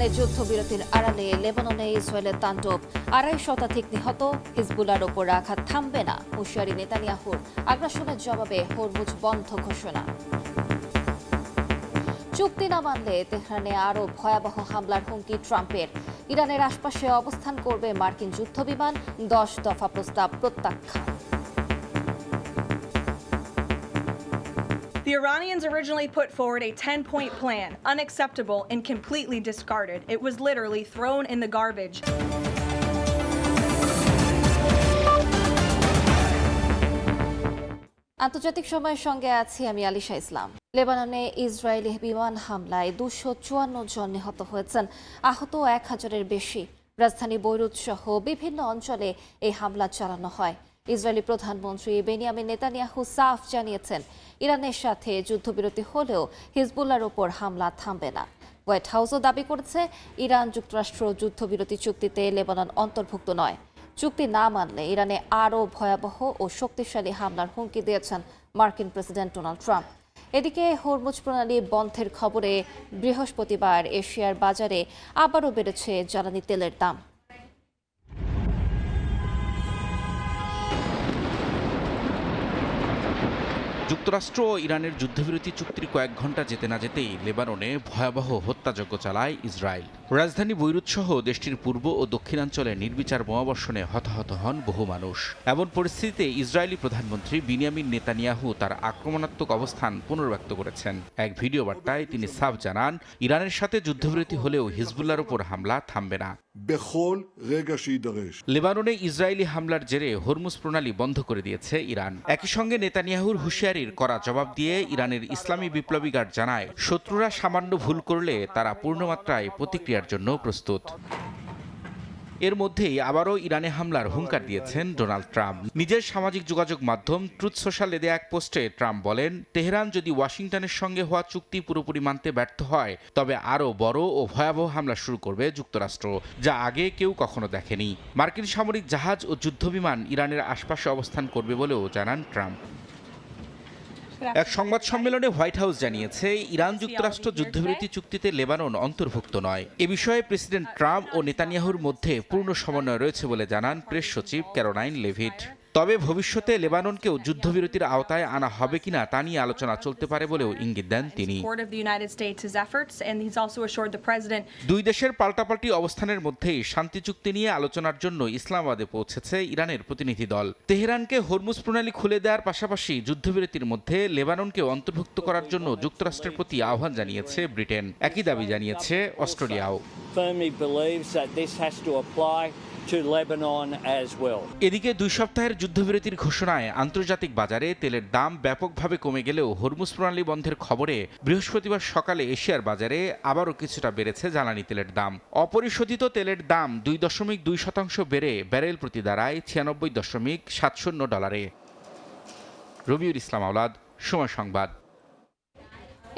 ইরানের যুদ্ধবিরতির আড়ালে লেবাননে ইসরায়েলের তাণ্ডব, ২৫০ শতাধিক নিহত, হিজবুল্লাহর ওপর আঘাত থামবে না, হুঁশিয়ারি নেতানিয়াহুর, আগ্রাসনের জবাবে হরমুজ বন্ধ ঘোষণা। চুক্তি না মানলে তেহরানে আরও ভয়াবহ হামলার হুমকি ট্রাম্পের। ইরানের আশপাশে অবস্থান করবে মার্কিন যুদ্ধবিমান, ১০ দফা প্রস্তাব প্রত্যাখ্যান। The Iranians originally put forward a 10-point plan, unacceptable and completely discarded. It was literally thrown in the garbage. আন্তর্জাতিক সময়ের সঙ্গে আছি আমি আলিশা ইসলাম। লেবাননে ইসরায়েলি বিমান হামলায় ২৫৪ জন নিহত হয়েছেন, আহত ১,০০০-এর বেশি। রাজধানী বৈরুত সহ বিভিন্ন অঞ্চলে এই হামলা চালানো হয়। ইসরায়েলি প্রধানমন্ত্রী বেনিয়ামিন নেতানিয়াহু সাফ জানিয়েছেন, ইরানের সাথে যুদ্ধবিরতি হলেও হিজবুল্লাহর ওপর হামলা থামবে না। হোয়াইট হাউসও দাবি করেছে, ইরান যুক্তরাষ্ট্র যুদ্ধবিরতি চুক্তিতে লেবানন অন্তর্ভুক্ত নয়। চুক্তি না মানলে ইরানে আরও ভয়াবহ ও শক্তিশালী হামলার হুমকি দিয়েছেন মার্কিন প্রেসিডেন্ট ডোনাল্ড ট্রাম্প। এদিকে হরমুজ প্রণালী বন্ধের খবরে বৃহস্পতিবার এশিয়ার বাজারে আবারও বেড়েছে জ্বালানি তেলের দাম। যুক্তরাষ্ট্র ও ইরানের যুদ্ধবিরতি চুক্তির কয়েক ঘণ্টা যেতে না যেতেই লেবাননে ভয়াবহ হত্যাযজ্ঞ চালায় ইসরায়েল। রাজধানী বৈরুত সহ দেশটির পূর্ব ও দক্ষিণাঞ্চলে নির্বিচার বোমাবর্ষণে হতাহত হন বহু মানুষ। এমন পরিস্থিতিতে ইসরায়েলি প্রধানমন্ত্রী বেনিয়ামিন নেতানিয়াহু তার আক্রমণাত্মক অবস্থান পুনর্ব্যক্ত করেছেন। এক ভিডিও বার্তায় তিনি সাফ জানান, ইরানের সাথে যুদ্ধবিরতি হলেও হিজবুল্লাহর উপর হামলা থামবে না। লেবাননে ইসরায়েলি হামলার জেরে হরমুজ প্রণালী বন্ধ করে দিয়েছে ইরান। একই সঙ্গে নেতানিয়াহুর হুঁশিয়ারির কড়া জবাব দিয়ে ইরানের ইসলামী বিপ্লবী গার্ড জানায়, শত্রুরা সামান্য ভুল করলে তারা পূর্ণমাত্রায় প্রতিক্রিয়ার জন্য প্রস্তুত। এর মধ্যেই আবারও ইরানে হামলার হুঙ্কার দিয়েছেন ডোনাল্ড ট্রাম্প। নিজের সামাজিক যোগাযোগ মাধ্যম ট্রুথ সোশ্যালে দেয়া এক পোস্টে ট্রাম্প বলেন, তেহরান যদি ওয়াশিংটনের সঙ্গে হওয়া চুক্তি পুরোপুরি মানতে ব্যর্থ হয়, তবে আরও বড় ও ভয়াবহ হামলা শুরু করবে যুক্তরাষ্ট্র, যা আগে কেউ কখনো দেখেনি। মার্কিন সামরিক জাহাজ ও যুদ্ধবিমান ইরানের আশপাশে অবস্থান করবে বলেও জানান ট্রাম্প। এক সংবাদ সম্মেলনে হোয়াইট হাউস জানিয়েছে, ইরান যুক্তরাষ্ট্র যুদ্ধবিরতি চুক্তিতে লেবানন অন্তর্ভুক্ত নয়। এ বিষয়ে প্রেসিডেন্ট ট্রাম্প ও নেতানিয়াহুর মধ্যে পূর্ণ সমন্বয় রয়েছে বলে জানান প্রেস সচিব ক্যারোলাইন লেভিট। তবে ভবিষ্যতে লেবাননকেও যুদ্ধবিরতির আওতায় আনা হবে কিনা তা নিয়ে আলোচনা চলতে পারে বলেও ইঙ্গিত দেন তিনি। দুই দেশের পাল্টাপাল্টি অবস্থানের মধ্যেই শান্তি চুক্তি নিয়ে আলোচনার জন্য ইসলামাবাদে পৌঁছেছে ইরানের প্রতিনিধি দল। তেহরানকে হরমুজ প্রণালী খুলে দেওয়ার পাশাপাশি যুদ্ধবিরতির মধ্যে লেবাননকেও অন্তর্ভুক্ত করার জন্য যুক্তরাষ্ট্রের প্রতি আহ্বান জানিয়েছে ব্রিটেন। একই দাবি জানিয়েছে অস্ট্রেলিয়াও। এদিকে ২ সপ্তাহের যুদ্ধবিরতির ঘোষণায় আন্তর্জাতিক বাজারে তেলের দাম ব্যাপকভাবে কমে গেলেও হরমুজ প্রণালী বন্ধের খবরে বৃহস্পতিবার সকালে এশিয়ার বাজারে আবারও কিছুটা বেড়েছে জ্বালানি তেলের দাম। অপরিশোধিত তেলের দাম ২.২% বেড়ে ব্যারেল প্রতি দাঁড়ায় $৯৬.৭০। রবিউল ইসলাম আওলাদ, সময় সংবাদ।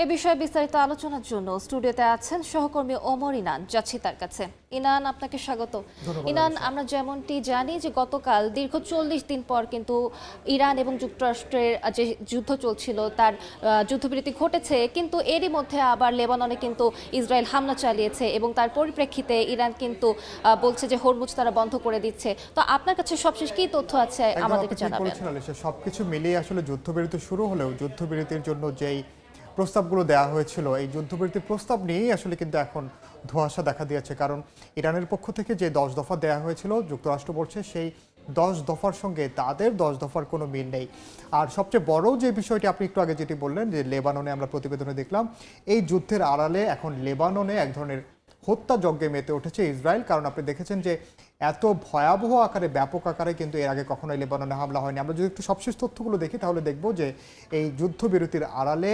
এ বিষয়ে বিস্তারিত আলোচনার জন্য স্টুডিওতে আছেন সহকর্মী ওমর ইনান। যাচ্ছি তার কাছে। ইনান, আপনাকে স্বাগত। ইনান, আমরা যেমনটি জানি যে গতকাল দীর্ঘ ৪০ দিন পর কিন্তু ইরান এবং যুক্তরাষ্ট্রের যে যুদ্ধ চলছিল তার যুদ্ধবিরতি ঘটেছে, কিন্তু এরই মধ্যে আবার লেবাননে কিন্তু ইসরায়েল হামলা চালিয়েছে এবং তার পরিপ্রেক্ষিতে ইরান কিন্তু বলছে যে হরমুজ তারা বন্ধ করে দিচ্ছে। তো আপনার কাছে সবশেষ কি তথ্য আছে আমাদেরকে জানাবেন? সবকিছু মিলিয়ে আসলে যুদ্ধবিরতি শুরু হলেও যুদ্ধবিরতির জন্য যেই প্রস্তাবগুলো দেওয়া হয়েছিল, এই যুদ্ধবিরতির প্রস্তাব নিয়েই আসলে কিন্তু এখন ধোঁয়াশা দেখা দিয়েছে। কারণ ইরানের পক্ষ থেকে যে 10 দফা দেওয়া হয়েছিল, যুক্তরাষ্ট্র বলছে সেই 10 দফার সঙ্গে তাদের 10 দফার কোনো মিল নেই। আর সবচেয়ে বড় যে বিষয়টি আপনি একটু আগে যেটি বললেন, যে লেবাননে আমরা প্রতিবেদনে দেখলাম, এই যুদ্ধের আড়ালে এখন লেবাননে এক ধরনের হত্যাযজ্ঞে মেতে উঠেছে ইসরায়েল। কারণ আপনি দেখেছেন যে এত ভয়াবহ আকারে, ব্যাপক আকারে কিন্তু এর আগে কখনোই লেবাননে হামলা হয়নি। আমরা যদি একটু সবশেষ তথ্যগুলো দেখি তাহলে দেখব যে এই যুদ্ধবিরতির আড়ালে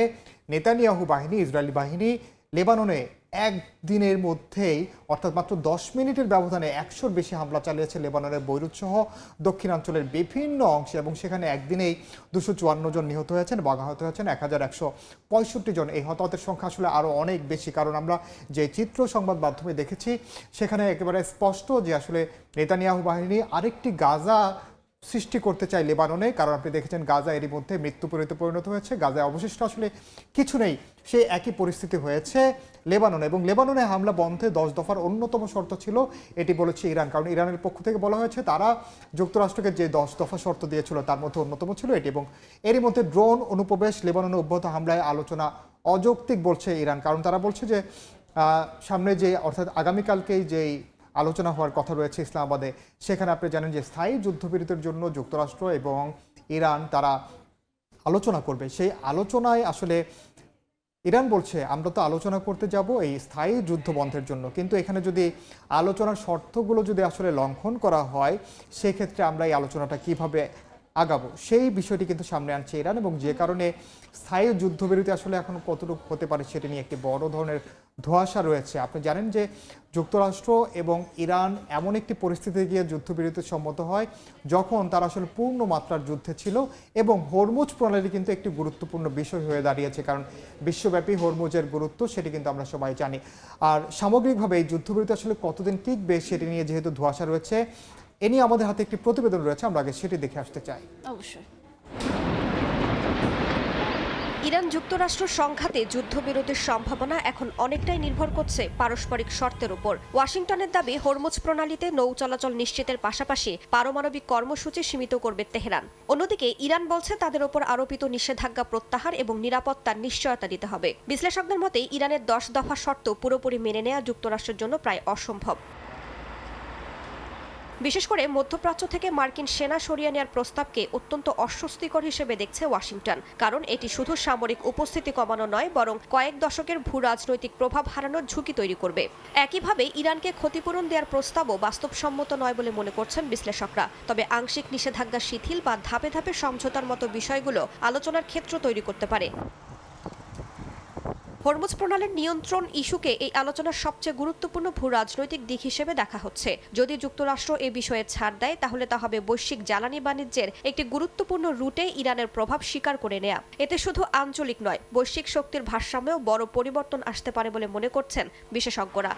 নেতানিয়াহু বাহিনী, ইসরায়েলি বাহিনী লেবাননে একদিনের মধ্যেই, অর্থাৎ মাত্র 10 মিনিটের ব্যবধানে 100-র বেশি হামলা চালিয়েছে লেবাননের বৈরুত সহ দক্ষিণাঞ্চলের বিভিন্ন অংশে, এবং সেখানে একদিনেই 254 জন নিহত হয়েছেন এবং আহত হয়েছেন 1165 জন। এই হতাহতের সংখ্যা আসলে আরও অনেক বেশি, কারণ আমরা যে চিত্র সংবাদ মাধ্যমে দেখেছি সেখানে একেবারে স্পষ্ট যে আসলে নেতানিয়াহু বাহিনী আরেকটি গাজা সৃষ্টি করতে চায় লেবাননে, কারণ আপনি দেখেছেন গাজা এরই মধ্যে মৃত্যুপরিণতে পরিণত হয়েছে। গাজায় অবশিষ্ট আসলে কিছু নেই, সেই একই পরিস্থিতি হয়েছে লেবাননে। এবং লেবাননে হামলা বন্ধে 10 দফার অন্যতম শর্ত ছিল, এটি বলেছে ইরান। কারণ ইরানের পক্ষ থেকে বলা হয়েছে তারা যুক্তরাষ্ট্রকে যে 10 দফা শর্ত দিয়েছিল তার মধ্যে অন্যতম ছিল এটি। এবং এরই মধ্যে ড্রোন অনুপ্রবেশ, লেবাননে অব্যাহত হামলায় আলোচনা অযৌক্তিক বলছে ইরান। কারণ তারা বলছে যে সামনে যে অর্থাৎ আগামীকালকেই যেই আলোচনা হওয়ার কথা রয়েছে ইসলামাবাদে, সেখানে আপনি জানেন যে স্থায়ী যুদ্ধবিরতির জন্য যুক্তরাষ্ট্র এবং ইরান তারা আলোচনা করবে। সেই আলোচনায় আসলে ইরান বলছে আমরা তো আলোচনা করতে যাব এই স্থায়ী যুদ্ধ বন্ধের জন্য, কিন্তু এখানে যদি আলোচনার শর্তগুলো যদি আসলে লঙ্ঘন করা হয় সেক্ষেত্রে আমরা এই আলোচনাটা কিভাবে আগাবো, সেই বিষয়টি কিন্তু সামনে আনছে ইরান। এবং যে কারণে স্থায়ী যুদ্ধবিরতি আসলে এখন কতটুকু হতে পারে সেটি নিয়ে একটি বড় ধরনের ধোঁয়াশা রয়েছে। আপনি জানেন যে যুক্তরাষ্ট্র এবং ইরান এমন একটি পরিস্থিতিতে গিয়ে যুদ্ধবিরতি সম্মত হয় যখন তারা আসলে পূর্ণ মাত্রার যুদ্ধে ছিল। এবং হরমুজ প্রণালী কিন্তু একটি গুরুত্বপূর্ণ বিষয় হয়ে দাঁড়িয়েছে, কারণ বিশ্বব্যাপী হরমুজের গুরুত্ব সেটি কিন্তু আমরা সবাই জানি। আর সামগ্রিকভাবে এই যুদ্ধবিরতি আসলে কতদিন টিকবে সেটি নিয়ে যেহেতু ধোঁয়াশা রয়েছে, এ নিয়ে আমাদের হাতে একটি প্রতিবেদন রয়েছে, আমরা আগে সেটি দেখে আসতে চাই। অবশ্যই। ইরান যুক্তরাষ্ট্র সংঘাতে যুদ্ধবিরতির সম্ভাবনা এখন অনেকটাই নির্ভর করছে পারস্পরিক শর্তের উপর। ওয়াশিংটনের দাবি হরমুজ প্রণালীতে নৌ চলাচল নিশ্চিতের পাশাপাশি পারমাণবিক কর্মসূচি সীমিত করবে তেহরান। অন্যদিকে ইরান বলছে তাদের ওপর আরোপিত নিষেধাজ্ঞা প্রত্যাহার এবং নিরাপত্তার নিশ্চয়তা দিতে হবে। বিশ্লেষকদের মতে ইরানের 10 দফা শর্ত পুরোপুরি মেনে নেওয়া যুক্তরাষ্ট্রের জন্য প্রায় অসম্ভব। বিশেষ করে মধ্যপ্রাচ্য থেকে মার্কিন সেনা সরিয়ে নেওয়ার প্রস্তাবকে অত্যন্ত অস্বস্তিকর হিসেবে দেখছে ওয়াশিংটন, কারণ এটি শুধু সামরিক উপস্থিতি কমানো নয়, বরং কয়েক দশকের ভূ রাজনৈতিক প্রভাব হারানোর ঝুঁকি তৈরি করবে। একইভাবে ইরানকে ক্ষতিপূরণ দেওয়ার প্রস্তাবও বাস্তবসম্মত নয় বলে মনে করছেন বিশ্লেষকরা। তবে আংশিক নিষেধাজ্ঞা শিথিল বা ধাপে ধাপে সমঝোতার মতো বিষয়গুলো আলোচনার ক্ষেত্র তৈরি করতে পারে। হরমুজ প্রণালীর নিয়ন্ত্রণ ইস্যুকে এই আলোচনার সবচেয়ে গুরুত্বপূর্ণ ভূ রাজনৈতিক দিক হিসেবে দেখা হচ্ছে। যদি যুক্তরাষ্ট্র এ বিষয়ে ছাড় দেয় তাহলে তা হবে বৈশ্বিক জ্বালানি বাণিজ্যের একটি গুরুত্বপূর্ণ রুটে ইরানের প্রভাব স্বীকার করে নেয়া। এতে শুধু আঞ্চলিক নয়, বৈশ্বিক শক্তির ভারসাম্যেও বড় পরিবর্তন আসতে পারে বলে মনে করছেন বিশেষজ্ঞরা।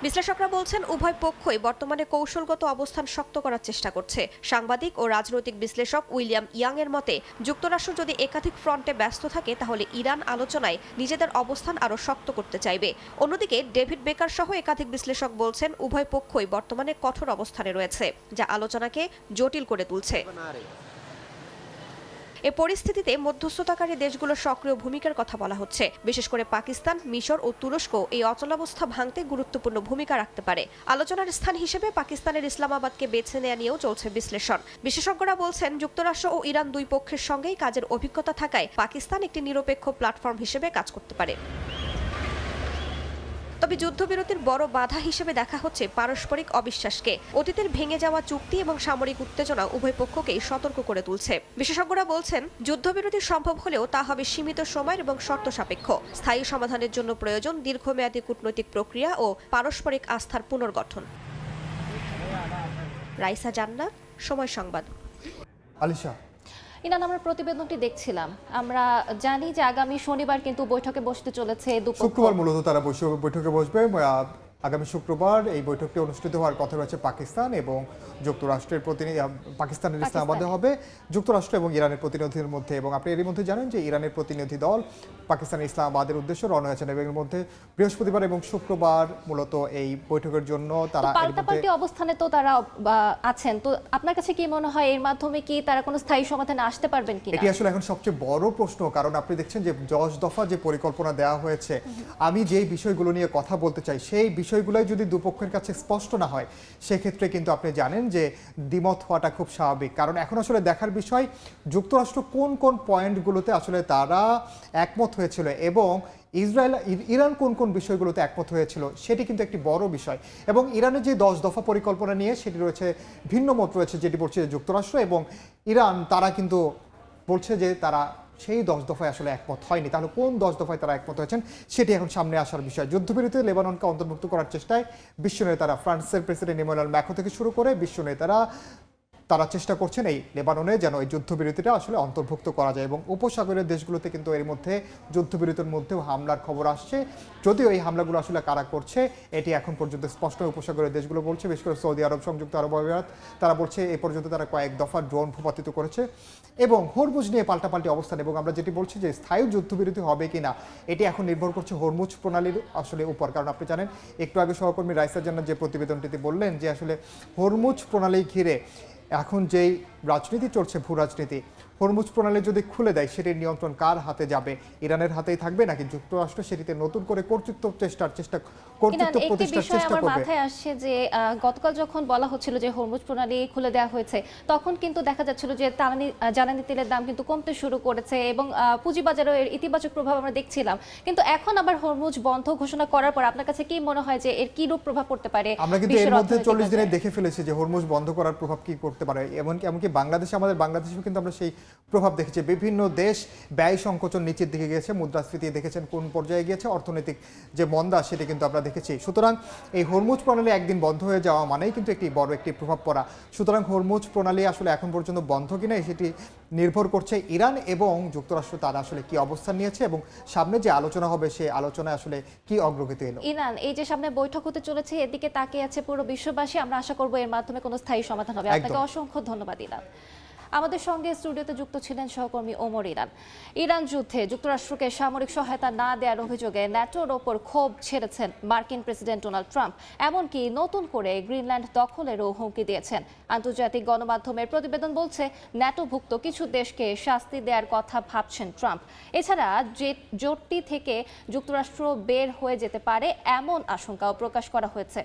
বিশ্লেষকরা বলছেন উভয় পক্ষই বর্তমানে কৌশলগত অবস্থান শক্ত করার চেষ্টা করছে। সাংবাদিক ও রাজনৈতিক বিশ্লেষক উইলিয়াম ইয়াং এর মতে যুক্তরাষ্ট্র যদি একাধিক ফ্রন্টে ব্যস্ত থাকে তাহলে ইরান আলোচনায় নিজেদের অবস্থান আরও শক্ত করতে চাইবে। অন্যদিকে ডেভিড বেকার সহ একাধিক বিশ্লেষক বলছেন উভয় পক্ষই বর্তমানে কঠোর অবস্থানে রয়েছে, যা আলোচনাকে জটিল করে তুলছে। এ পরিস্থিতিতে মধ্যস্থতাকারী দেশগুলোর সক্রিয় ভূমিকার কথা বলা হচ্ছে। বিশেষ করে পাকিস্তান, মিশর ও তুরস্ক এই অচলাবস্থা ভাঙতে গুরুত্বপূর্ণ ভূমিকা রাখতে পারে। আলোচনার স্থান হিসেবে পাকিস্তানের ইসলামাবাদকে বেছে নেওয়া নিয়েও চলছে বিশ্লেষণ। বিশেষজ্ঞরা বলছেন যুক্তরাষ্ট্র ও ইরান দুই পক্ষের সঙ্গেই কাজের অভিজ্ঞতা থাকায় পাকিস্তান একটি নিরপেক্ষ প্ল্যাটফর্ম হিসেবে কাজ করতে পারে। তবে যুদ্ধবিরতির বড় বাধা হিসেবে দেখা হচ্ছে পারস্পরিক অবিশ্বাসকে। অতীতের ভেঙে যাওয়া চুক্তি এবং সামরিক উত্তেজনা উভয় পক্ষকেই সতর্ক করে তুলছে। বিশেষজ্ঞরা বলছেন যুদ্ধবিরতি সম্ভব হলেও তা হবে সীমিত সময়ের এবং শর্ত সাপেক্ষ। স্থায়ী সমাধানের জন্য প্রয়োজন দীর্ঘমেয়াদী কূটনৈতিক প্রক্রিয়া ও পারস্পরিক আস্থার পুনর্গঠন। রাইসা জান্নাত, সময় সংবাদ। আলিশা, ইরান, আমরা প্রতিবেদনটি দেখছিলাম, আমরা জানি যে আগামী শনিবার কিন্তু বৈঠকে বসতে চলেছে দুপক্ষ। শুক্রবার মূলত তারা বৈঠকে বসবে। আগামী শুক্রবার এই বৈঠকটি অনুষ্ঠিত হওয়ার কথা রয়েছে পাকিস্তান এবং যুক্তরাষ্ট্রের প্রতিনিধি। পাকিস্তানের ইসলামাবাদে হবে যুক্তরাষ্ট্র এবং ইরানের প্রতিনিধির মধ্যে। এবং আপনি এরই মধ্যে জানেন যে ইরানের প্রতিনিধি দল পাকিস্তানের ইসলামাবাদের উদ্দেশ্যে রওনা হয়েছেন এবং এর মধ্যে বৃহস্পতিবার এবং শুক্রবার মূলত এই বৈঠকের জন্য তারা পাল্টাপাল্টি অবস্থানে তো তারা আছেন। তো আপনার কাছে কি মনে হয় এর মাধ্যমে কি তারা কোনো স্থায়ী সমাধানে আসতে পারবেন কিনা? এটি আসলে এখন সবচেয়ে বড় প্রশ্ন, কারণ আপনি দেখছেন যে 10 দফা যে পরিকল্পনা দেওয়া হয়েছে, আমি যেই বিষয়গুলো নিয়ে কথা বলতে চাই সেই বিষয়গুলোই যদি দুপক্ষের কাছে স্পষ্ট না হয় সেক্ষেত্রে কিন্তু আপনি জানেন যে দ্বিমত হওয়াটা খুব স্বাভাবিক। কারণ এখন আসলে দেখার বিষয় যুক্তরাষ্ট্র কোন কোন পয়েন্টগুলোতে আসলে তারা একমত হয়েছিল এবং ইরান কোন কোন বিষয়গুলোতে একমত হয়েছিল সেটি কিন্তু একটি বড় বিষয়। এবং ইরানের যে 10 দফা পরিকল্পনা নিয়ে সেটি রয়েছে ভিন্ন মত রয়েছে, যেটি বলছে যুক্তরাষ্ট্র এবং ইরান তারা কিন্তু বলছে যে তারা সেই 10 দফায় আসলে একমত হয়নি। তাহলে কোন 10 দফায় তারা একমত হয়েছেন সেটি এখন সামনে আসার বিষয়। যুদ্ধবিরতিতে লেবাননকে অন্তর্ভুক্ত করার চেষ্টায় বিশ্ব নেতারা, ফ্রান্সের প্রেসিডেন্ট ইমানুয়েল ম্যাক্রো থেকে শুরু করে বিশ্ব নেতারা তারা চেষ্টা করছেন এই লেবাননে যেন এই যুদ্ধবিরতিটা আসলে অন্তর্ভুক্ত করা যায় এবং উপসাগরের দেশগুলোতে কিন্তু এর মধ্যে যুদ্ধবিরতির মধ্যেও হামলার খবর আসছে। যদিও এই হামলাগুলো আসলে কারা করছে এটি এখন পর্যন্ত স্পষ্ট উপসাগরের দেশগুলো বলছে, বিশেষ করে সৌদি আরব, সংযুক্ত আরব আমিরাত। তারা বলছে এ পর্যন্ত তারা কয়েক দফা ড্রোন ভূপাতিত করেছে এবং হরমুজ নিয়ে পাল্টাপাল্টি অবস্থান। এবং আমরা যেটি বলছি যে স্থায়ী যুদ্ধবিরতি হবে কিনা এটি এখন নির্ভর করছে হরমুজ প্রণালীর আসলে উপর। কারণ আপনি জানেন একটু আগে সহকর্মী রাইসার জন্য যে প্রতিবেদনটিতে বললেন যে আসলে হরমুজ প্রণালী ঘিরে এখন যেই রাজনীতি চলছে, ভূ রাজনীতি, হরমুজ প্রণালী যদি খুলে দেয় সেটির নিয়ন্ত্রণ কার হাতে যাবে? ইরানের হাতেই থাকবে নাকি যুক্তরাষ্ট্র সেটিতে নতুন করে কর্তৃত্ব প্রতিষ্ঠার চেষ্টা করবে? মাথায় আসছে যে গতকাল যখন বলা হচ্ছিল যে হরমুজ প্রণালী খুলে দেওয়া হয়েছে, তখন কিন্তু দেখা যাচ্ছিল যে জ্বালানি তেলের দাম কিন্তু কমতে শুরু করেছে এবং পুঁজিবাজারের এর ইতিবাচক প্রভাব আমরা দেখছিলাম। কিন্তু এখন আবার হরমুজ বন্ধ ঘোষণা করার পর আপনার কাছে কি মনে হয় যে এর কি রূপ প্রভাব পড়তে পারে? আমরা কিন্তু এর মধ্যে 40 দিনে দেখে ফেলেছি যে হরমুজ বন্ধ করার প্রভাব কি করতে পারে। এমনকি আমাদের বাংলাদেশেও কিন্তু আমরা সেই প্রভাব দেখেছি। বিভিন্ন দেশ ব্যয় সংকোচন নিচের দিকে গিয়েছে, মুদ্রাস্ফীতি দেখেছেন কোন পর্যায়ে গিয়েছে, অর্থনৈতিক যে মন্দা সেটা কিন্তু আমরা দেখেছি। সুতরাং এই হরমুজ প্রণালী একদিন বন্ধ হয়ে যাওয়া মানেই কিন্তু একটি বড় একটি প্রভাব পড়া। সুতরাং হরমুজ প্রণালী আসলে এখন পর্যন্ত বন্ধ কিনা সেটি নির্ভর করছে ইরান এবং যুক্তরাষ্ট্র তারা আসলে কি অবস্থান নিয়েছে এবং সামনে যে আলোচনা হবে সেই আলোচনায় আসলে কি অগ্রগতি এলো। ইরান এই যে সামনে বৈঠক হতে চলেছে এদিকে তাকিয়ে আছে পুরো বিশ্ববাসী। আমরা আশা করব এর মাধ্যমে কোনো স্থায়ী সমাধান হবে। আপনাকে অসংখ্য ধন্যবাদ ইরান। আমাদের সঙ্গে স্টুডিওতে যুক্ত ছিলেন সহকর্মী ওমর ইরান। ইরান যুদ্ধে যুক্তরাষ্ট্রকে সামরিক সহায়তা না দেওয়ার অভিযোগে ন্যাটোর ওপর ক্ষোভ ছেড়েছেন মার্কিন প্রেসিডেন্ট ডোনাল্ড ট্রাম্প। এমনকি নতুন করে গ্রিনল্যান্ড দখলেরও হুমকি দিয়েছেন। আন্তর্জাতিক গণমাধ্যমের প্রতিবেদন বলছে ন্যাটোভুক্ত কিছু দেশকে শাস্তি দেওয়ার কথা ভাবছেন ট্রাম্প। এছাড়া জোটটি থেকে যুক্তরাষ্ট্র বের হয়ে যেতে পারে এমন আশঙ্কাও প্রকাশ করা হয়েছে।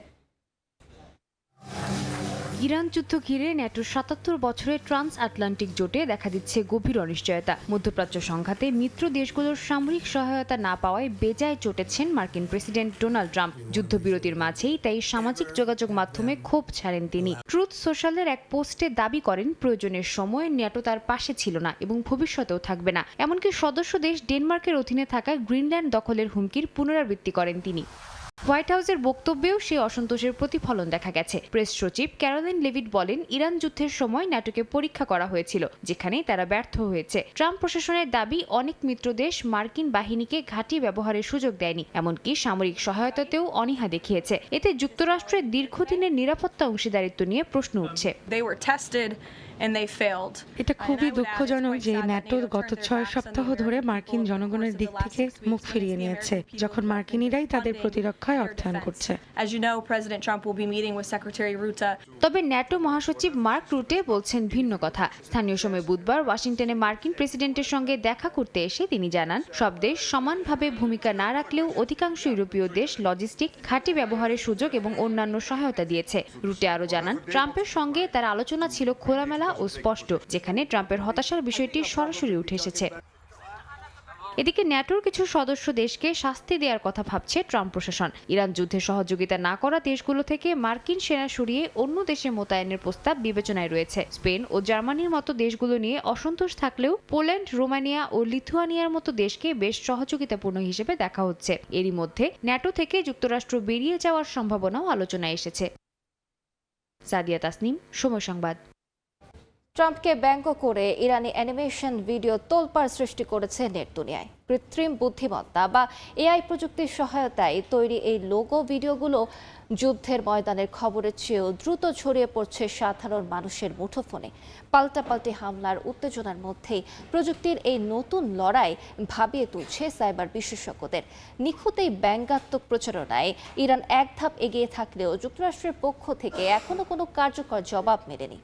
ইরান যুদ্ধ ঘিরে ন্যাটোর ৭৭ বছরের ট্রান্স আটলান্টিক জোটে দেখা দিচ্ছে গভীর অনিশ্চয়তা। মধ্যপ্রাচ্য সংঘাতে মিত্র দেশগুলোর সামরিক সহায়তা না পাওয়ায় বেজায় চটেছেন মার্কিন প্রেসিডেন্ট ডোনাল্ড ট্রাম্প। যুদ্ধবিরতির মাঝেই তাই সামাজিক যোগাযোগ মাধ্যমে ক্ষোভ ছাড়েন তিনি। ট্রুথ সোশ্যালের এক পোস্টে দাবি করেন প্রয়োজনের সময় ন্যাটো তার পাশে ছিল না এবং ভবিষ্যতেও থাকবে না। এমনকি সদস্য দেশ ডেনমার্কের অধীনে থাকা গ্রিনল্যান্ড দখলের হুমকির পুনরাবৃত্তি করেন তিনি। হোয়াইট হাউসের বক্তব্যেও সেই অসন্তোষের প্রতিফলন দেখা গেছে। প্রেস সচিব ক্যারোলিন লেভিট বলেন, ইরান যুদ্ধের সময় ন্যাটোকে পরীক্ষা করা হয়েছিল, যেখানে তারা ব্যর্থ হয়েছে। ট্রাম্প প্রশাসনের দাবি অনেক মিত্র দেশ মার্কিন বাহিনীকে ঘাঁটি ব্যবহারের সুযোগ দেয়নি, এমনকি সামরিক সহায়তাতেও অনীহা দেখিয়েছে। এতে যুক্তরাষ্ট্রের দীর্ঘদিনের নিরাপত্তা অংশীদারিত্ব নিয়ে প্রশ্ন উঠছে। এটা খুবই দুঃখজনক যে ন্যাটো গত ৬ সপ্তাহ ধরে মার্কিন জনগণের দিক থেকে মুখ ফিরিয়ে নিয়েছে, যখন মার্কিনিরাই তাদের প্রতিরক্ষায় অর্থায়ন করছে। তবে ন্যাটো মহাসচিব মার্ক রুটে বলছেন ভিন্ন কথা। স্থানীয় সময় বুধবার ওয়াশিংটনে মার্কিন প্রেসিডেন্টের সঙ্গে দেখা করতে এসে তিনি জানান, সব দেশ সমানভাবে ভূমিকা না রাখলেও অধিকাংশ ইউরোপীয় দেশ লজিস্টিক, ঘাঁটি ব্যবহারের সুযোগ এবং অন্যান্য সহায়তা দিয়েছে। রুটে আরও জানান, ট্রাম্পের সঙ্গে তার আলোচনা ছিল খোলামেলা ও স্পষ্ট, যেখানে ট্রাম্পের হতাশার বিষয়টি সরাসরি উঠে এসেছে। এদিকে ন্যাটোর কিছু সদস্য দেশকে শাস্তি দেওয়ার কথা ভাবছে ট্রাম্প প্রশাসন। ইরান যুদ্ধে সহযোগিতা না করা দেশগুলো থেকে মার্কিন সেনা সরিয়ে অন্য দেশে মোতায়েনের প্রস্তাব বিবেচনায় রয়েছে। স্পেন ও জার্মানির মতো দেশগুলো নিয়ে অসন্তোষ থাকলেও পোল্যান্ড, রোমানিয়া ও লিথুয়ানিয়ার মতো দেশকে বেশ সহযোগিতাপূর্ণ হিসেবে দেখা হচ্ছে। এরই মধ্যে ন্যাটো থেকে যুক্তরাষ্ট্র বেরিয়ে যাওয়ার সম্ভাবনাও আলোচনায় এসেছে। সাদিয়া তাসনিম, সময় সংবাদ। ট্রাম্পকে ব্যঙ্গ করে ইরানি অ্যানিমেশন ভিডিও তোলপাড় সৃষ্টি করেছে নেট দুনিয়ায়। কৃত্রিম বুদ্ধিমত্তা বা এআই প্রযুক্তির সহায়তায় তৈরি এই লোগো ভিডিওগুলো যুদ্ধের ময়দানের খবরের চেয়েও দ্রুত ছড়িয়ে পড়ছে সাধারণ মানুষের মুঠোফোনে। পাল্টাপাল্টি হামলার উত্তেজনার মধ্যেই প্রযুক্তির এই নতুন লড়াই ভাবিয়ে তুলছে সাইবার বিশেষজ্ঞদের। নিখুঁত এই ব্যঙ্গাত্মক প্রচারণায় ইরান এক ধাপ এগিয়ে থাকলেও যুক্তরাষ্ট্রের পক্ষ থেকে এখনো কোনো কার্যকর জবাব মেলেনি।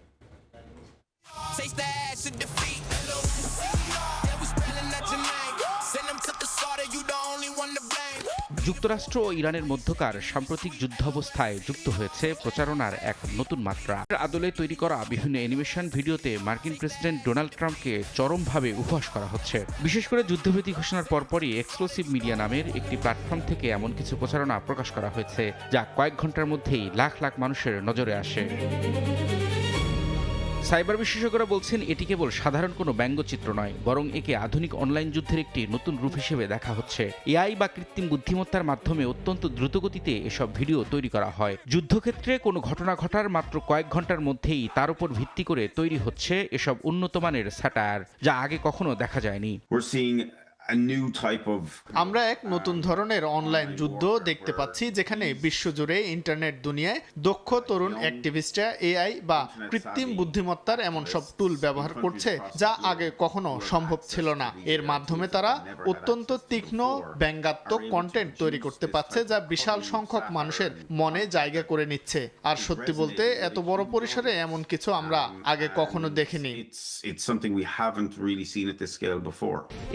যুক্তরাষ্ট্র ও ইরানের মধ্যকার সাম্প্রতিক যুদ্ধাবস্থায় যুক্ত হয়েছে প্রচারণার এক নতুন মাত্রা। আদলে তৈরি করা বিভিন্ন অ্যানিমেশন ভিডিওতে মার্কিন প্রেসিডেন্ট ডোনাল্ড ট্রাম্পকে চরমভাবে উপহাস করা হচ্ছে। বিশেষ করে যুদ্ধবিরতি ঘোষণার পরপরই এক্সক্লুসিভ মিডিয়া নামের একটি প্ল্যাটফর্ম থেকে এমন কিছু প্রচারণা প্রকাশ করা হয়েছে, যা কয়েক ঘন্টার মধ্যেই লাখ লাখ মানুষের নজরে আসে। সাইবার বিশেষজ্ঞরা বলছেন এটি কেবল সাধারণ কোনো ব্যঙ্গচিত্র নয়, বরং একে আধুনিক অনলাইন যুদ্ধের একটি নতুন রূপ হিসেবে দেখা হচ্ছে। এআই বা কৃত্রিম বুদ্ধিমত্তার মাধ্যমে অত্যন্ত দ্রুতগতিতে এসব ভিডিও তৈরি করা হয়। যুদ্ধক্ষেত্রে কোনো ঘটনা ঘটার মাত্র কয়েক ঘন্টার মধ্যেই তার উপর ভিত্তি করে তৈরি হচ্ছে এসব উন্নত মানের স্যাটায়ার, যা আগে কখনো দেখা যায়নি। আমরা এক নতুন ধরনের অনলাইন যুদ্ধ দেখতে পাচ্ছি, যেখানে বিশ্বজুড়ে ইন্টারনেট দুনিয়ায় দক্ষ তরুণ অ্যাক্টিভিস্টরা এআই বা কৃত্রিম বুদ্ধিমত্তার এমন সব টুল ব্যবহার করছে যা আগে কখনো সম্ভব ছিল না। এর মাধ্যমে তারা অত্যন্ত তীক্ষ্ণ ব্যঙ্গাত্মক কন্টেন্ট তৈরি করতে পারছে, যা বিশাল সংখ্যক মানুষের মনে জায়গা করে নিচ্ছে। আর সত্যি বলতে এত বড় পরিসরে এমন কিছু আমরা আগে কখনো দেখিনি।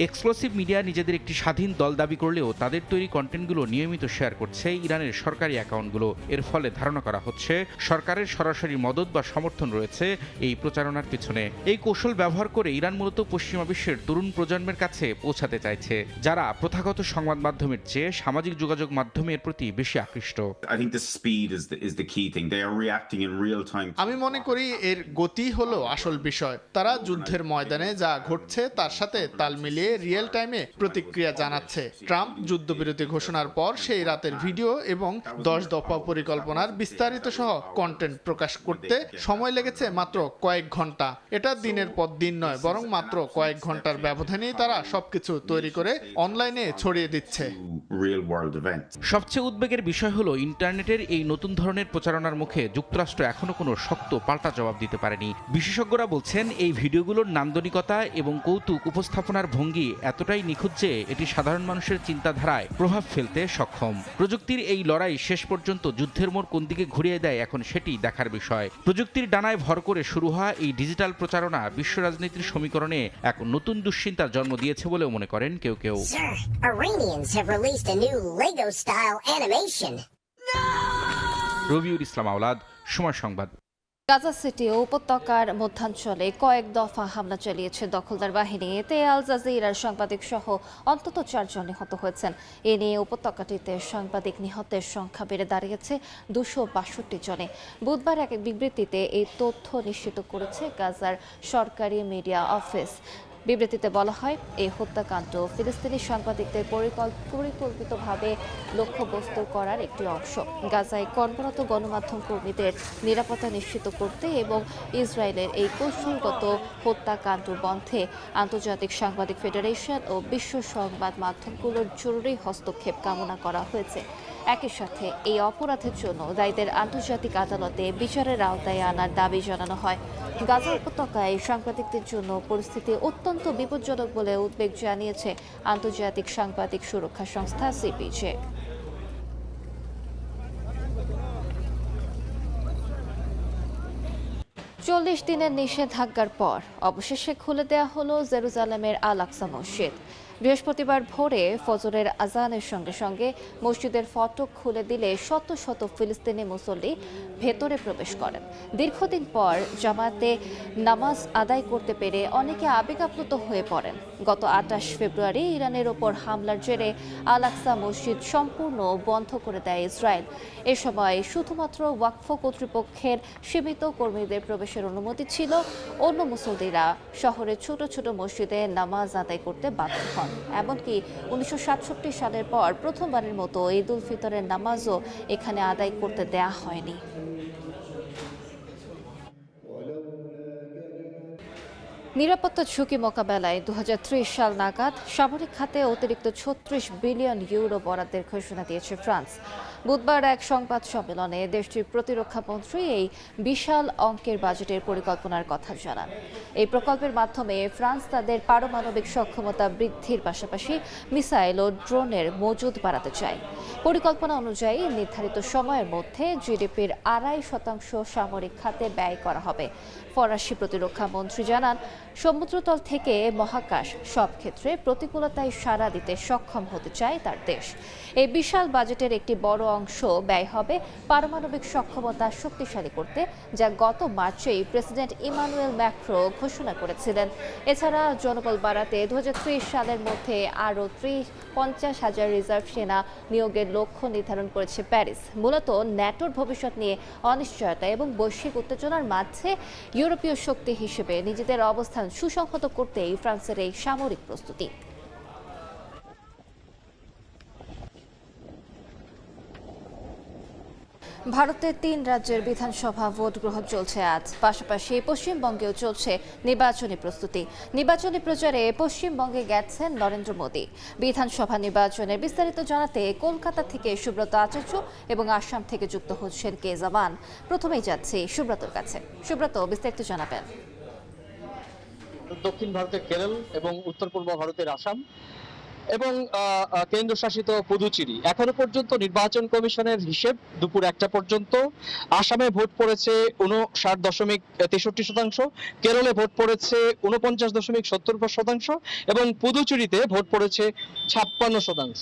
এক্সক্লুসিভ মিডিয়া নিজেদের একটি স্বাধীন দল দাবি করলেও তাদের তৈরি কন্টেন্টগুলো নিয়মিত শেয়ার করছে ইরানের সরকারি অ্যাকাউন্টগুলো। এর ফলে ধারণা করা হচ্ছে সরকারের সরাসরি মদত বা সমর্থন রয়েছে এই প্রচারণার পিছনে। এই কৌশল ব্যবহার করে ইরান মূলত পশ্চিমা বিশ্বের তরুণ প্রজন্মের কাছে পৌঁছাতে চাইছে, যারা প্রথাগত সংবাদ মাধ্যমের চেয়ে সামাজিক যোগাযোগ মাধ্যমের প্রতি বেশি আকৃষ্ট। আমি মনে করি এর গতি হলো আসল বিষয়। তারা যুদ্ধের ময়দানে যা ঘটছে তার সাথে তাল মিলিয়ে রিয়েল টাইমে প্রতিক্রিয়া জানাচ্ছে। ট্রাম্প যুদ্ধবিরতি ঘোষণার পর সেই রাতের ভিডিও এবং 10 দফা পরিকল্পনার বিস্তারিত সহ কন্টেন্ট প্রকাশ করতে সময় লেগেছে মাত্র কয়েক ঘন্টা। এটা দিনের পর দিন নয়, বরং মাত্র কয়েক ঘন্টার ব্যবধানেই তারা সবকিছু তৈরি করে অনলাইনে ছড়িয়ে দিচ্ছে। সবচেয়ে উদ্বেগের বিষয় হলো ইন্টারনেটের এই নতুন ধরনের প্রচারণার মুখে যুক্তরাষ্ট্র এখনো কোনো শক্ত পাল্টা জবাব দিতে পারেনি। বিশেষজ্ঞরা বলছেন এই ভিডিওগুলোর নান্দনিকতা এবং কৌতুক উপস্থাপনার ভঙ্গি এতটাই নিখুঁত যে এটি সাধারণ মানুষের চিন্তাধারায় প্রভাব ফেলতে সক্ষম। প্রযুক্তির এই লড়াই শেষ পর্যন্ত যুদ্ধের মোড় কোন দিকে ঘুরিয়ে দেয় এখন সেটি দেখার বিষয়। প্রযুক্তির ডানায় ভর করে শুরু হওয়া এই ডিজিটাল প্রচারণা বিশ্ব রাজনীতির সমীকরণে এক নতুন দুশ্চিন্তার জন্ম দিয়েছে বলেও মনে করেন কেউ কেউ। রবিউল ইসলাম আওলাদ, সময় সংবাদ। গাজা সিটি ও উপত্যকার মধ্যাঞ্চলে কয়েক দফা হামলা চালিয়েছে দখলদার বাহিনী। এতে আল জাজিরার সাংবাদিক সহ অন্তত 4 জন নিহত হয়েছেন। এ নিয়ে উপত্যকাটিতে সাংবাদিক নিহতের সংখ্যা বেড়ে দাঁড়িয়েছে 262 জনে। বুধবার এক বিবৃতিতে এই তথ্য নিশ্চিত করেছে গাজার সরকারি মিডিয়া অফিস। বিবৃতিতে বলা হয়, এই হত্যাকাণ্ড ফিলিস্তিনি সাংবাদিকদের পরিকল্পিতভাবে লক্ষ্যবস্তু করার একটি অংশ। গাজায় কর্মরত গণমাধ্যম কর্মীদের নিরাপত্তা নিশ্চিত করতে এবং ইসরায়েলের এই কৌশলগত হত্যাকাণ্ড বন্ধে আন্তর্জাতিক সাংবাদিক ফেডারেশন ও বিশ্ব সংবাদ মাধ্যমগুলোর জরুরি হস্তক্ষেপ কামনা করা হয়েছে। একই সাথে এই অপরাধের জন্য দায়ীদের আন্তর্জাতিক আদালতে বিচারের আওতায় আনার দাবি জানানো হয়। গাজা উপত্যকায় সাংবাদিকদের জন্য পরিস্থিতি অত্যন্ত বিপজ্জনক বলে উদ্বেগ জানিয়েছে আন্তর্জাতিক সাংবাদিক সুরক্ষা সংস্থা সিপিজে। 40 দিনের নিষেধাজ্ঞার পর অবশেষে খুলে দেয়া হলো জেরুজালেমের আল আকসা মসজিদ। বৃহস্পতিবার ভোরে ফজরের আজানের সঙ্গে সঙ্গে মসজিদের ফটক খুলে দিলে শত শত ফিলিস্তিনি মুসল্লি ভেতরে প্রবেশ করেন। দীর্ঘদিন পর জামাতে নামাজ আদায় করতে পেরে অনেকে আবেগাপ্লুত হয়ে পড়েন। গত 28 ফেব্রুয়ারি ইরানের ওপর হামলার জেরে আল আকসা মসজিদ সম্পূর্ণ বন্ধ করে দেয় ইসরায়েল। এ সময় শুধুমাত্র ওয়াকফ কর্তৃপক্ষের সীমিত কর্মীদের প্রবেশের অনুমতি ছিল। অন্য মুসল্লিরা শহরের ছোট ছোট মসজিদে নামাজ আদায় করতে বাধ্য হন। এমনকি 1967 সালের পর প্রথমবারের মতো ঈদ উল ফিতরের নামাজও এখানে আদায় করতে দেয়া হয়নি। নিরাপত্তা ঝুঁকি মোকাবেলায় 2030 সাল নাগাদ সামরিক খাতে অতিরিক্ত 36 বিলিয়ন ইউরো বরাদ্দের ঘোষণা দিয়েছে ফ্রান্স। বুধবার এক সংবাদ সম্মেলনে দেশটির প্রতিরক্ষা মন্ত্রী এই বিশাল অঙ্কের বাজেটের পরিকল্পনার কথা জানান। এই প্রকল্পের মাধ্যমে ফ্রান্স তাদের পারমাণবিক সক্ষমতা বৃদ্ধির পাশাপাশি মিসাইল ও ড্রোনের মজুদ বাড়াতে চায়। পরিকল্পনা অনুযায়ী নির্ধারিত সময়ের মধ্যে জিডিপির 2.5% সামরিক খাতে ব্যয় করা হবে। ফরাসি প্রতিরক্ষা মন্ত্রী জানান, সমুদ্রতল থেকে মহাকাশ সব ক্ষেত্রে প্রতিকূলতায় সাড়া দিতে সক্ষম হতে চায় তার দেশ। এই বিশাল বাজেটের একটি বড় অংশ ব্যয় হবে পারমাণবিক সক্ষমতা শক্তিশালী করতে, যা গত মার্চেই প্রেসিডেন্ট ইমানুয়েল ম্যাক্রো ঘোষণা করেছিলেন। এছাড়া জনবল বাড়াতে 2030 সালের মধ্যে আরও 50,000 রিজার্ভ সেনা নিয়োগের লক্ষ্য নির্ধারণ করেছে প্যারিস। মূলত ন্যাটোর ভবিষ্যৎ নিয়ে অনিশ্চয়তা এবং বৈশ্বিক উত্তেজনার মাঝে ইউরোপীয় শক্তি হিসেবে নিজেদের অবস্থান সুসংহত করতেই ফ্রান্সের এই সামরিক প্রস্তুতি। ভারতের ৩ রাজ্যের বিধানসভা ভোট গ্রহণ চলছে আজ। পাশাপাশি পশ্চিমবঙ্গেও চলছে নির্বাচনী প্রস্তুতি। নির্বাচনী প্রচারে পশ্চিমবঙ্গে গেছেন নরেন্দ্র মোদী। বিধানসভা নির্বাচনের বিস্তারিত জানাতে কলকাতা থেকে সুব্রত আচার্য এবং আসাম থেকে যুক্ত হচ্ছেন কে জামান। প্রথমেই যাচ্ছি সুব্রতর কাছে। সুব্রত, বিস্তারিত জানাবেন। দক্ষিণ ভারতের কেরল এবং উত্তর পূর্ব ভারতের আসাম এবং কেন্দ্রশাসিত পুদুচেরি এখনো পর্যন্ত নির্বাচন কমিশনের হিসেব দুপুর 1টা পর্যন্ত আসামে ভোট পড়েছে 59.63%, কেরলে ভোট পড়েছে 49.70% এবং পুদুচেরিতে ভোট পড়েছে 56%।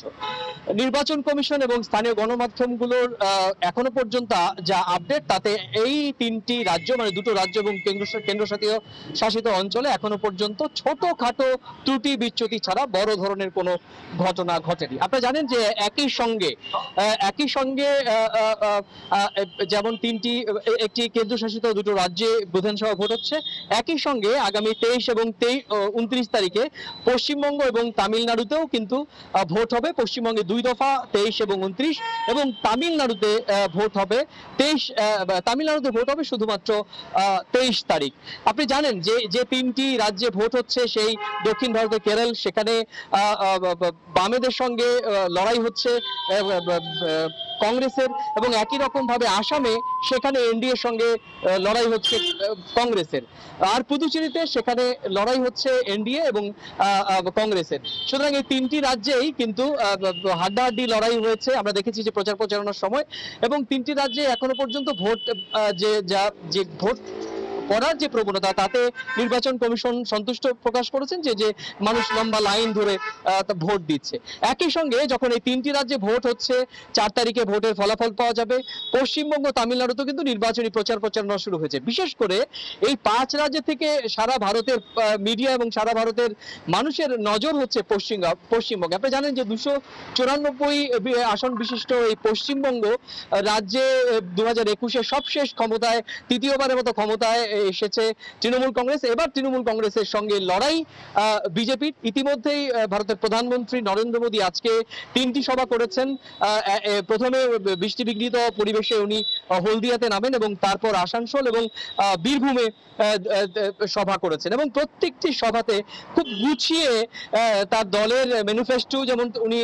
নির্বাচন কমিশন এবং স্থানীয় গণমাধ্যমগুলোর এখনো পর্যন্ত যা আপডেট, তাতে এই 3টি রাজ্য মানে দুটো রাজ্য এবং কেন্দ্রশাসিত অঞ্চলে এখনো পর্যন্ত ছোটখাটো ত্রুটি বিচ্যুতি ছাড়া বড় ধরনের কোনো ঘটনা ঘটেনি। আপনারা জানেন যে একই সঙ্গে যেমন একটি কেন্দ্রশাসিত দুটো রাজ্যে বিধানসভা ভোট হচ্ছে, একই সঙ্গে আগামী 23 এবং 29 তারিখে পশ্চিমবঙ্গ এবং তামিলনাড়ুতেও কিন্তু ভোট হবে। পশ্চিমবঙ্গে 2 দফা 23 এবং 29, এবং তামিলনাড়ুতে ভোট হবে তামিলনাড়ুতে ভোট হবে শুধুমাত্র 23 তারিখ। আপনি জানেন যে 3টি রাজ্যে ভোট হচ্ছে, সেই দক্ষিণ ভারতের কেরল, সেখানে বামেদের সঙ্গে লড়াই হচ্ছে কংগ্রেসের, এবং একই রকম ভাবে আসামে সেখানে এনডিএ এর সঙ্গে লড়াই হচ্ছে কংগ্রেসের, আর পুদুচেরিতে সেখানে লড়াই হচ্ছে এনডিএ এবং কংগ্রেসের। সুতরাং এই 3টি রাজ্যেই কিন্তু হাড্ডাহাড্ডি লড়াই হয়েছে, আমরা দেখেছি যে প্রচারণার সময়, এবং 3টি রাজ্যে এখনো পর্যন্ত ভোট যে ভোট পড়ার যে প্রবণতা, তাতে নির্বাচন কমিশন সন্তুষ্ট প্রকাশ করেছেন যে মানুষ লম্বা লাইন ধরে ভোট দিচ্ছে। একই সঙ্গে যখন এই 3টি রাজ্যে ভোট হচ্ছে, 4 তারিখে ভোটের ফলাফল পাওয়া যাবে। পশ্চিমবঙ্গ, তামিলনাড়ুতে কিন্তু নির্বাচনী প্রচারণা শুরু হয়েছে। বিশেষ করে এই 5 রাজ্য থেকে সারা ভারতের মিডিয়া এবং সারা ভারতের মানুষের নজর হচ্ছে পশ্চিমবঙ্গে। আপনি জানেন যে 294 আসন বিশিষ্ট এই পশ্চিমবঙ্গ রাজ্যে 2021-এ সবশেষ ক্ষমতায়, তৃতীয়বারের মতো ক্ষমতায় এসেছে তৃণমূল কংগ্রেস। এবার তৃণমূল কংগ্রেসের সঙ্গে লড়াই বিজেপির। ইতিমধ্যেই ভারতের প্রধানমন্ত্রী নরেন্দ্র মোদী আজকে 3টি সভা করেছেন। প্রথমে বৃষ্টি বিঘ্নিত পরিবেশে উনি হলদিয়াতে নামেন, এবং তারপর আসানসোল এবং বীরভূমে সভা করেছেন, এবং প্রত্যেকটি সভাতে খুব গুছিয়ে তার দলের ম্যানিফেস্টো যেমন উনি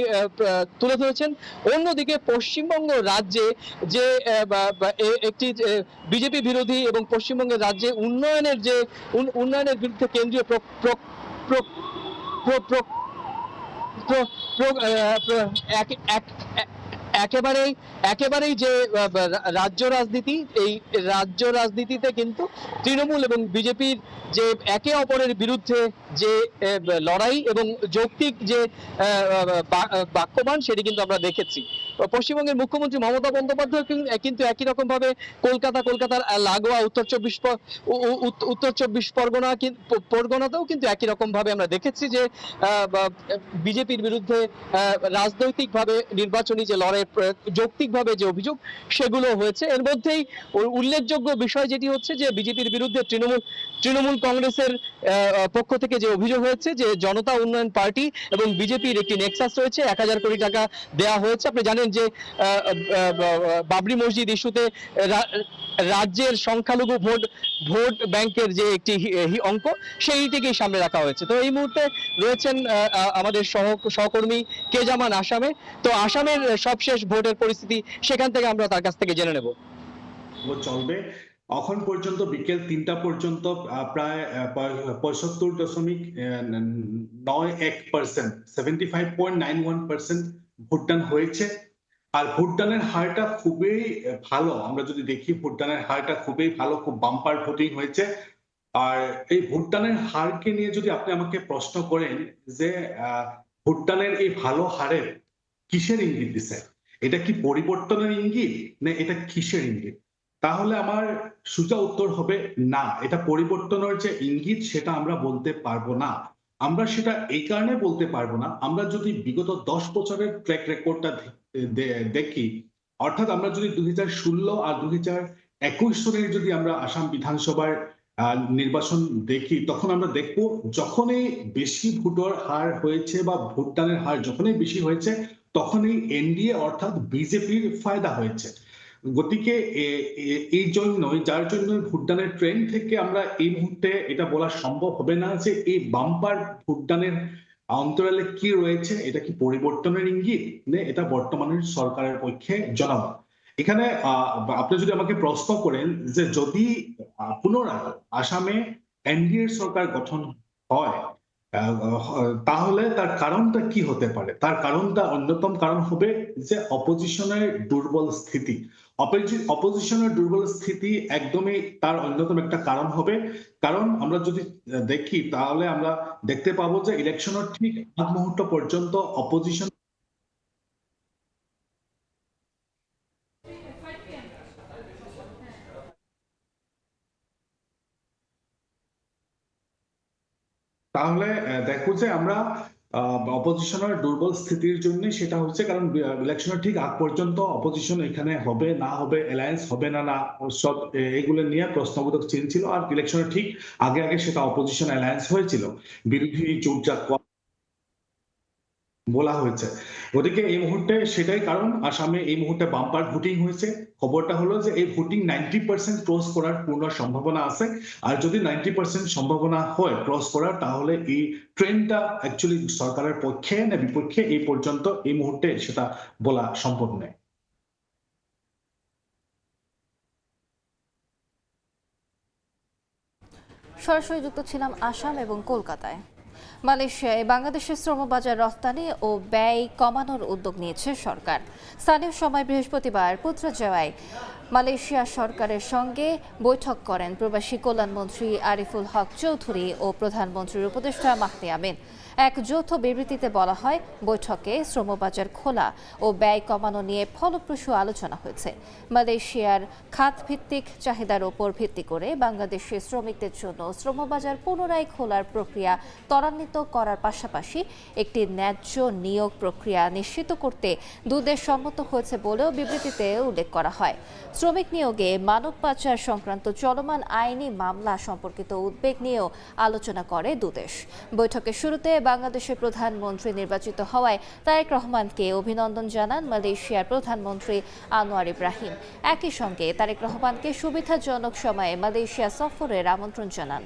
তুলে ধরেছেন। অন্যদিকে পশ্চিমবঙ্গ রাজ্যে যে একটি বিজেপি বিরোধী এবং পশ্চিমবঙ্গের রাজ্যে উন্নয়নের বিরুদ্ধে কেন্দ্রীয় একেবারেই যে রাজ্য রাজনীতি, এই রাজ্য রাজনীতিতে কিন্তু তৃণমূল এবং বিজেপির যে একে অপরের বিরুদ্ধে যে লড়াই এবং যৌক্তিক যে বাক্যবান, সেটি কিন্তু আমরা দেখেছি। পশ্চিমবঙ্গের মুখ্যমন্ত্রী মমতা বন্দ্যোপাধ্যায় কিন্তু একই রকম ভাবে কলকাতার লাগোয়া উত্তর চব্বিশ পরগনাতেও কিন্তু একই রকম ভাবে আমরা দেখেছি যে বিজেপির বিরুদ্ধে রাজনৈতিকভাবে নির্বাচনী যে লড়াই, যৌক্তিকভাবে যে অভিযোগ, সেগুলো হয়েছে। এর মধ্যেই উল্লেখযোগ্য বিষয় যেটি হচ্ছে যে বিজেপির বিরুদ্ধে তৃণমূল কংগ্রেসের পক্ষ থেকে যে অভিযোগ হয়েছে যে জনতা উন্নয়ন পার্টি এবং বিজেপির একটি নেক্সাস রয়েছে, 1000 কোটি টাকা দেওয়া হয়েছে। আপনি জানেন যে বাবরি মসজিদ ইস্যুতে রাজ্যের সংখ্যালঘু ভোট ব্যাংকের যে একটি অঙ্ক, সেইটিকেই সামনে রাখা হয়েছে। তো এই মুহূর্তে রয়েছেন আমাদের সহকর্মী কে জামান আসামে। তো আসামের সবশেষ ভোটের পরিস্থিতি সেখান থেকে আমরা তার কাছ থেকে জেনে নেব। চলবে এখন পর্যন্ত বিকেল 3টা পর্যন্ত প্রায় 75.91%, 75.91% ভোটদান হয়েছে। আর ভোটদানের হারটা খুবই ভালো, আমরা যদি দেখি ভোটদানের হারটা খুবই ভালো, খুব বাম্পার ভোটিং হয়েছে। আর এই ভোটদানের হারকে নিয়ে যদি আপনি আমাকে প্রশ্ন করেন যে ভোটদানের এই ভালো হারের কিসের ইঙ্গিত দিছে, এটা কি পরিবর্তনের ইঙ্গিত না এটা কিসের ইঙ্গিত, তাহলে আমার সোজা উত্তর হবে না, এটা পরিবর্তনের যে ইঙ্গিত সেটা আমরা বলতে পারবো না। আমরা সেটা এই কারণে বলতে পারবো না, আমরা যদি বিগত 10 বছরের ট্র্যাক রেকর্ডটা দেখি, অর্থাৎ আমরা যদি 2016 আর 2021 সনের যদি আমরা আসাম বিধানসভার নির্বাচন দেখি, তখন আমরা দেখব যখনই বেশি ভোটার হার হয়েছে বা ভোটদানের হার যখনই বেশি হয়েছে, তখনই এনডিএ অর্থাৎ বিজেপির ফায়দা হয়েছে। গতিকে এই জন্যই, যার জন্য ভোটদানের ট্রেন্ড থেকে আমরা এই মুহূর্তে এটা বলা সম্ভব হবে না যে এই বাম্পার ভোটদানের অন্তরালে কি রয়েছে, এটা কি পরিবর্তনের ইঙ্গিত, এটা বর্তমানের সরকারের পক্ষে জনাব। এখানে আপনি যদি আমাকে প্রশ্ন করেন যে যদি পুনরায় আসামে এনডিএ সরকার গঠন হয়, তাহলে তার কারণটা কি হতে পারে? তার কারণটা, অন্যতম কারণ হবে যে অপোজিশনের দুর্বল স্থিতি। অপোজিশনের দুর্বল স্থিতি একদমই তার অন্যতম একটা কারণ হবে। কারণ আমরা যদি দেখি তাহলে আমরা দেখতে পাবো যে ইলেকশনের ঠিক আগ মুহূর্ত পর্যন্ত অপোজিশন তাহলে দেখো যে আমরা অপোজিশনের দুর্বল স্থিতির জন্য সেটা হচ্ছে কারণ ইলেকশনের ঠিক আগ পর্যন্ত অপোজিশন এখানে হবে না হবে, অ্যালায়েন্স হবে না না, সব এগুলো নিয়ে প্রশ্নবোধক চিহ্ন ছিল। আর ইলেকশনের ঠিক আগে আগে সেটা অপোজিশন অ্যালায়েন্স হয়েছিল, বিরোধী জোটজাত বলা হয়েছে। ওদিকে এই মুহূর্তে সেটাই কারণ আসামে এই মুহূর্তে বাম্পার ভোটিং হয়েছে। খবরটা হলো যে এই ভোটিং 90% ক্রস করার পূর্ণ সম্ভাবনা আছে। আর যদি 90% সম্ভাবনা হয় ক্রস করার, তাহলে এই ট্রেন্ডটা অ্যাকচুয়ালি সরকারের পক্ষে না বিপক্ষে এই পর্যন্ত এই মুহূর্তে সেটা বলা সম্ভব নয়। সরাসরি যুক্ত ছিলাম আসাম এবং কলকাতায়। মালয়েশিয়ায় বাংলাদেশের শ্রমবাজার রফতানি ও ব্যয় কমানোর উদ্যোগ নিয়েছে সরকার। স্থানীয় সময় বৃহস্পতিবার পুত্রজায়ায় মালয়েশিয়া সরকারের সঙ্গে বৈঠক করেন প্রবাসী কল্যাণমন্ত্রী আরিফুল হক চৌধুরী ও প্রধানমন্ত্রীর উপদেষ্টা মাহদি আমিন। এক যৌথ বিবৃতিতে বলা হয়, বৈঠকে শ্রমবাজার খোলা ও ব্যয় কমানো নিয়ে ফলপ্রসূ আলোচনা হয়েছে। মালয়েশিয়ার খাতভিত্তিক চাহিদার ওপর ভিত্তি করে বাংলাদেশের শ্রমিকদের জন্য শ্রমবাজার পুনরায় খোলার প্রক্রিয়া ত্বরান্বিত করার পাশাপাশি একটি ন্যায্য নিয়োগ প্রক্রিয়া নিশ্চিত করতে দুদেশ সম্মত হয়েছে বলেও বিবৃতিতে উল্লেখ করা হয়। শ্রমিক নিয়োগে মানব পাচার সংক্রান্ত চলমান আইনি মামলা সম্পর্কিত উদ্বেগ নিয়েও আলোচনা করে দুদেশ। বৈঠকের শুরুতে বাংলাদেশের প্রধানমন্ত্রী নির্বাচিত হওয়ায় তারেক রহমানকে অভিনন্দন জানান মালয়েশিয়ার প্রধানমন্ত্রী আনোয়ার ইব্রাহিম। একই সঙ্গে তারেক রহমানকে সুবিধাজনক সময়ে মালয়েশিয়া সফরের আমন্ত্রণ জানান।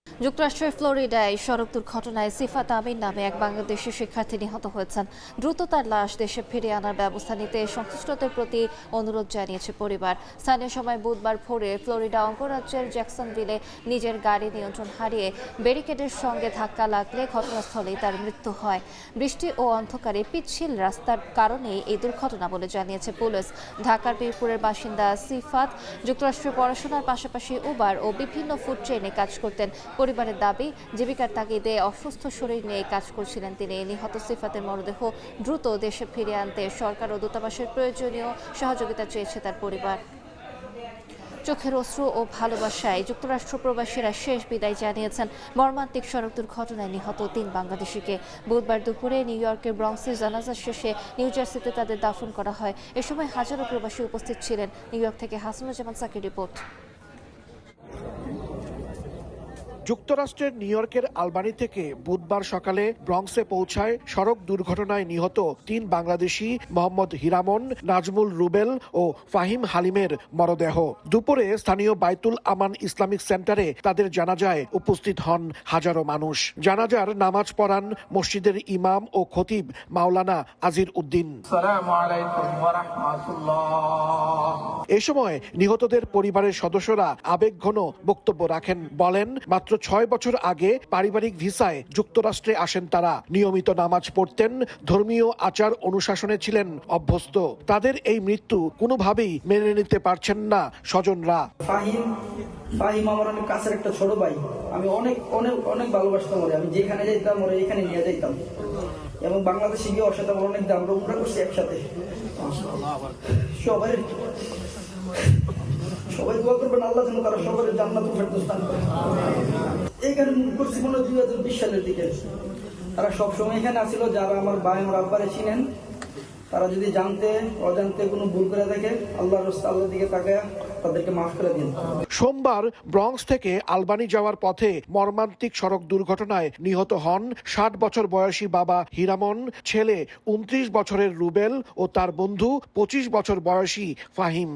যুক্তরাষ্ট্রের ফ্লোরিডায় সড়ক দুর্ঘটনায় সিফাত আমিন নামে এক বাংলাদেশি শিক্ষার্থী নিহত হয়েছেন। দ্রুত তার লাশ দেশে ফিরিয়ে আনার ব্যবস্থা নিতে সংশ্লিষ্টদের প্রতি অনুরোধ জানিয়েছে পরিবার। স্থানীয় সময় বুধবার ভোরে ফ্লোরিডা অঙ্গরাজ্যের জ্যাকসনভিলে নিজের গাড়ি নিয়ন্ত্রণ হারিয়ে ব্যারিকেডের সঙ্গে ধাক্কা লাগলে ঘটনাস্থলেই তার মৃত্যু হয়। বৃষ্টি ও অন্ধকারে পিচ্ছিল রাস্তার কারণেই এই দুর্ঘটনা বলে জানিয়েছে পুলিশ। ঢাকার বীরপুরের বাসিন্দা সিফাত যুক্তরাষ্ট্রে পড়াশোনার পাশাপাশি উবার ও বিভিন্ন ফুড ট্রেনে কাজ করতেন। পরিবারের দাবি, জীবিকার তাগিদে অসুস্থ শরীর নিয়ে কাজ করছিলেন তিনি। নিহত সিফাতের মরদেহ দ্রুত দেশে ফিরিয়ে আনতে সরকার ও দূতাবাসের প্রয়োজনীয় সহযোগিতা চেয়েছে তার পরিবার। চোখের অশ্রু ও ভালোবাসায় যুক্তরাষ্ট্র প্রবাসীরা শেষ বিদায় জানিয়েছেন মর্মান্তিক সড়ক দুর্ঘটনায় নিহত 3 বাংলাদেশিকে। বুধবার দুপুরে নিউ ইয়র্কের ব্রঙ্কসে জানাজা শেষে নিউ জার্সিতে তাদের দাফন করা হয়। এ সময় হাজারো প্রবাসী উপস্থিত ছিলেন। নিউ ইয়র্ক থেকে হাসানুজ্জামান সাকির রিপোর্ট। যুক্তরাষ্ট্রের নিউ ইয়র্কের আলবানি থেকে বুধবার সকালে ব্রঙ্কসে পৌঁছায় সড়ক দুর্ঘটনায় নিহত 3 বাংলাদেশি মোহাম্মদ হিরামন, নাজমুল রুবেল ও ফাহিম হালিমের মরদেহ। দুপুরে স্থানীয় বাইতুল আমান ইসলামিক সেন্টারে তাদের জানাজায় উপস্থিত হন হাজারো মানুষ। জানাজার নামাজ পড়ান মসজিদের ইমাম ও খতিব মাওলানা আজির উদ্দিন। এ সময় নিহতদের পরিবারের সদস্যরা আবেগঘন বক্তব্য রাখেন। বলেন, মাত্র 6 বছর আগে পারিবারিক ভিসায় যুক্তরাষ্ট্রে আসেন তারা। নিয়মিত নামাজ পড়তেন, ধর্মীয় আচার অনুশাসনে ছিলেন অভ্যস্ত। তাদের এই মৃত্যু কোনোভাবেই মেনে নিতে পারছেন না স্বজনরা। ফাহিম আমার অনেক কাছের একটা ছোট ভাই। আমি অনেক অনেক অনেক ভালোবাসতাম ওরে। আমি যেখানে যাইতাম ওরে এখানে নিয়ে যাইতাম এবং বাংলাদেশে গিয়ে ওর সাথে অনেক আমরা উমরা করছি একসাথে। সবাই দোয়া করবেন আল্লাহ যেন তারা সবার জান্নাতুল ফেরদৌস দান করে। এইখানে করছি মনে 2020 সালের দিকে। তারা সবসময় এখানে আসছিল। যারা আমার ভাই আমার আব্বারে চিনেন, তারা যদি জানতে অজান্তে কোনো ভুল করে থাকে, আল্লাহর রাস্তায় আল্লাহর দিকে তাকায় তাদেরকে মাফ করে দিন। সোমবার ব্রঙ্কস থেকে আলবানি যাওয়ার পথে মর্মান্তিক সড়ক দুর্ঘটনায় নিহত হন 60 বছর বয়সী বাবা হীরামন, ছেলে 29 বছরের রুবেল ও তার বন্ধু 25 বছর বয়সী ফাহিম।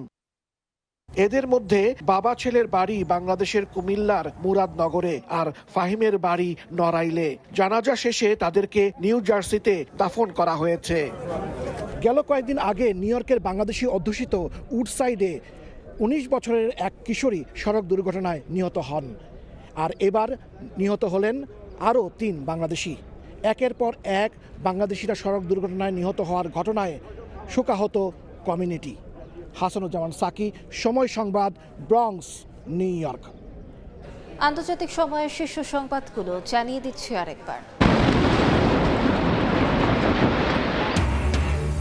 এদের মধ্যে বাবা ছেলের বাড়ি বাংলাদেশের কুমিল্লার মুরাদনগরে আর ফাহিমের বাড়ি নড়াইলে। জানাজা শেষে তাদেরকে নিউ জার্সিতে দাফন করা হয়েছে। গেল কয়েকদিন আগে নিউ ইয়র্কের বাংলাদেশি অধ্যুষিত উডসাইডে 19 বছরের এক কিশোরী সড়ক দুর্ঘটনায় নিহত হন। আর এবার নিহত হলেন আরও 3 বাংলাদেশি। একের পর এক বাংলাদেশিরা সড়ক দুর্ঘটনায় নিহত হওয়ার ঘটনায় শোকাহত কমিউনিটি। হাসানুজ্জামান সাকি, সময় সংবাদ, ব্রঙ্কস, নিউ ইয়র্ক। আন্তর্জাতিক সময়ের শীর্ষ সংবাদগুলো জানিয়ে দিচ্ছি আরেকবার।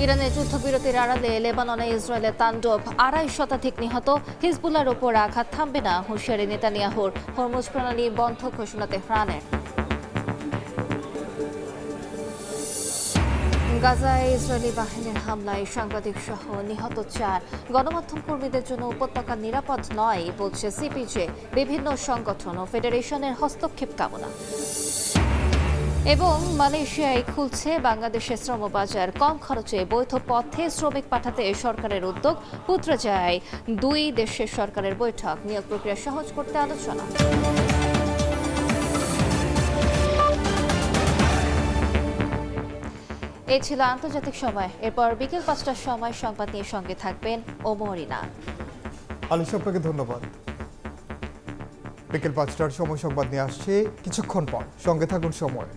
ইরানের যুদ্ধবিরতির আড়ালে লেবাননে ইসরায়েলের তাণ্ডব, 2.5 শতাধিক নিহত। হিজবুল্লাহর ওপর আঘাত থামবে না, হুঁশিয়ারি নেতানিয়াহুর। হরমুজ প্রণালী বন্ধ ঘোষণা তেহরানের। গাজায় ইসরায়েলি বাহিনীর হামলায় সাংবাদিক সহ নিহত 4। গণমাধ্যম কর্মীদের জন্য উপত্যকা নিরাপদ নয় বলছে সিপিজে। বিভিন্ন সংগঠন ও ফেডারেশনের হস্তক্ষেপ কামনা। এবং মালয়েশিয়ায় খুলছে বাংলাদেশের শ্রমবাজার। কম খরচে বৈধ পথে শ্রমিক পাঠাতে সরকারের উদ্যোগ। পুত্রজায়ায় 2 দেশের সরকারের বৈঠক, নিয়োগ প্রক্রিয়া সহজ করতে আলোচনা। এই ছিল আন্তর্জাতিক সময়। এরপর বিকেল 5টার সময় সংবাদ নিয়ে সঙ্গে থাকবেন ওমর ইনান। আলিশা, আপনাকে ধন্যবাদ। বিকেল 5টার সময় সংবাদ নিয়ে আসছে কিছুক্ষণ পর। সঙ্গে থাকুন সময়।